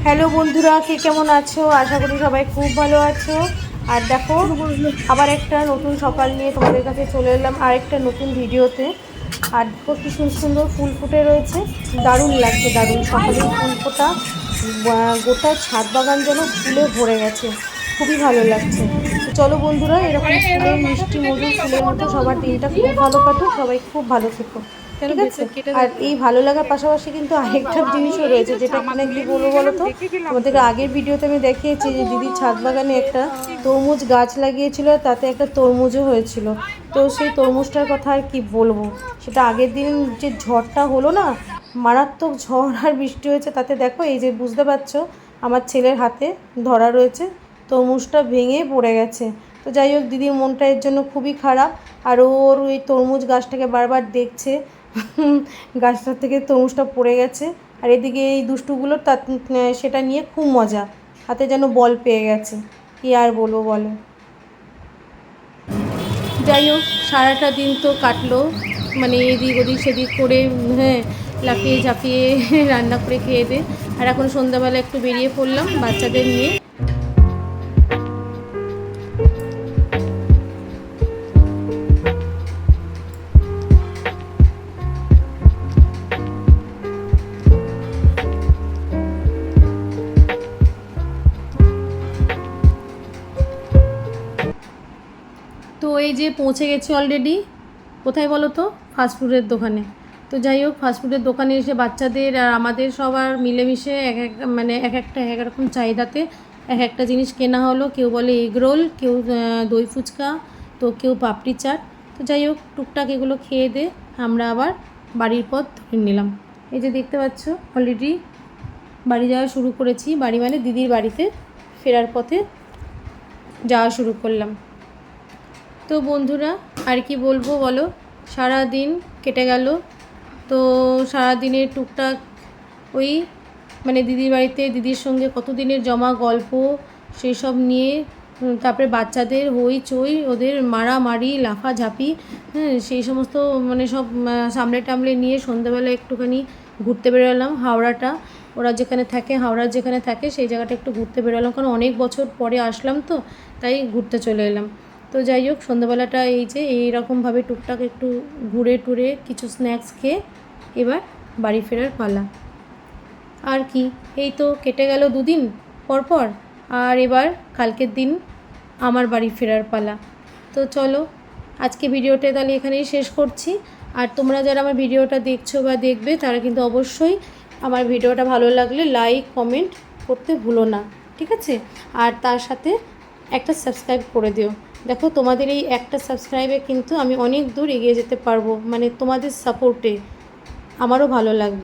Hello বন্ধুরা, কে কেমন আছো? আশা করি সবাই খুব ভালো আছো। আর দেখো, আবার একটা নতুন সকাল নিয়ে তোমাদের কাছে চলে এলাম আরেকটা নতুন ভিডিওতে। আর দেখো কি সুন্দর সুন্দর ফুল ফুটে রয়েছে, দারুণ লাগছে, দারুণ সকালের ফুল ফোটা। গোটা ছাদ বাগান যেন ফুলে ভরে গেছে, খুবই ভালো লাগছে। তো চলো বন্ধুরা, এরকম ফুলের মিষ্টি মধুর ফুলের মতো সবার দিনটা খুব ভালো কাটুক, সবাই খুব ভালো থেকো, ঠিক আছে? আর এই ভালো লাগার পাশাপাশি কিন্তু আরেকটা জিনিসও রয়েছে, যেটা কিনা কি বলবো বলো তো। তোমাদেরকে আগের ভিডিওতে আমি দেখিয়েছি যে দিদির ছাদ বাগানে একটা তরমুজ গাছ লাগিয়েছিল, তাতে একটা তরমুজও হয়েছিল। তো সেই তরমুজটার কথা আর কি বলবো, সেটা আগের দিন যে ঝড়টা হলো না, মারাত্মক ঝড় আর বৃষ্টি হয়েছে, তাতে দেখো এই যে বুঝতে পারছো আমার ছেলের হাতে ধরা রয়েছে, তরমুজটা ভেঙে পড়ে গেছে। তো যাই হোক, দিদির মনটা এর জন্য খুবই খারাপ। আর ওর ওই তরমুজ গাছটাকে বারবার দেখছে, গাছটার থেকে তরমুজটা পড়ে গেছে। আর এদিকে এই দুষ্টুগুলোর সেটা নিয়ে খুব মজা, হাতে যেন বল পেয়ে গেছে, কি আর বলবো বলো। যাই হোক, সারাটা দিন তো কাটলো মানে এদিক ওদিক সেদিক করে, হ্যাঁ, লাফিয়ে ঝাঁপিয়ে রান্না করে খেয়ে দে। আর এখন সন্ধ্যাবেলা একটু বেরিয়ে পড়লাম বাচ্চাদের নিয়ে। তো এই যে পৌঁছে গেছি অলরেডি, কোথায় বলো তো, ফাস্টফুডের দোকানে। তো যাই হোক, ফাস্টফুডের দোকানে এসে বাচ্চাদের আর আমাদের সবার মিলেমিশে এক একটা এক রকম চাহিদাতে এক একটা জিনিস কেনা হলো। কেউ বলে এগ রোল, কেউ দই ফুচকা, তো কেউ পাপড়ি চাট। তো যাই হোক, টুকটাক এগুলো খেয়ে দিয়ে আমরা আবার বাড়ির পথ ধরে নিলাম। এই যে দেখতে পাচ্ছ, অলরেডি বাড়ি যাওয়া শুরু করেছি, বাড়ি মানে দিদির বাড়িতে ফেরার পথে যাওয়া শুরু করলাম। তো বন্ধুরা, আর কি বলবো বলো, সারা দিন কেটে গেল। তো সারা দিনের টুকটাক ওই মানে দিদির বাড়িতে দিদির সঙ্গে কত দিনের জমা গল্প, সেই সব নিয়ে, তারপরে বাচ্চাদের হইচই, ওদের মারামারি লাফাঝাপি, হ্যাঁ, সেই সমস্ত মানে সব সামলে টামলে নিয়ে সন্ধ্যাবেলা একটুখানি ঘুরতে বেরোলাম হাওড়াটা। ওরা যেখানে থাকে, হাওড়ার যেখানে থাকে, সেই জায়গাটা একটু ঘুরতে বেরোলাম, কারণ অনেক বছর পরে আসলাম তো, তাই ঘুরতে চলে এলাম। তো যাই হোক, সন্ধ্যাবেলাটা এই যে এইরকমভাবে টুকটাক একটু ঘুরে টুরে কিছু স্ন্যাক্স খেয়ে এবার বাড়ি ফেরার পালা। আর কি, এই তো কেটে গেল দুদিন পর, আর এবার কালকের দিন আমার বাড়ি ফেরার পালা। তো চলো, আজকে ভিডিওটা তাহলে এখানেই শেষ করছি। আর তোমরা যারা আমার ভিডিওটা দেখছো বা দেখবে, তারা কিন্তু অবশ্যই আমার ভিডিওটা ভালো লাগলে লাইক কমেন্ট করতে ভুলো না, ঠিক আছে? আর তার সাথে একটা সাবস্ক্রাইব করে দিও। দেখো, তোমাদের এই একটা সাবস্ক্রাইবে কিন্তু আমি অনেক দূর এগিয়ে যেতে পারবো, মানে তোমাদের সাপোর্টে আমারও ভালো লাগবে।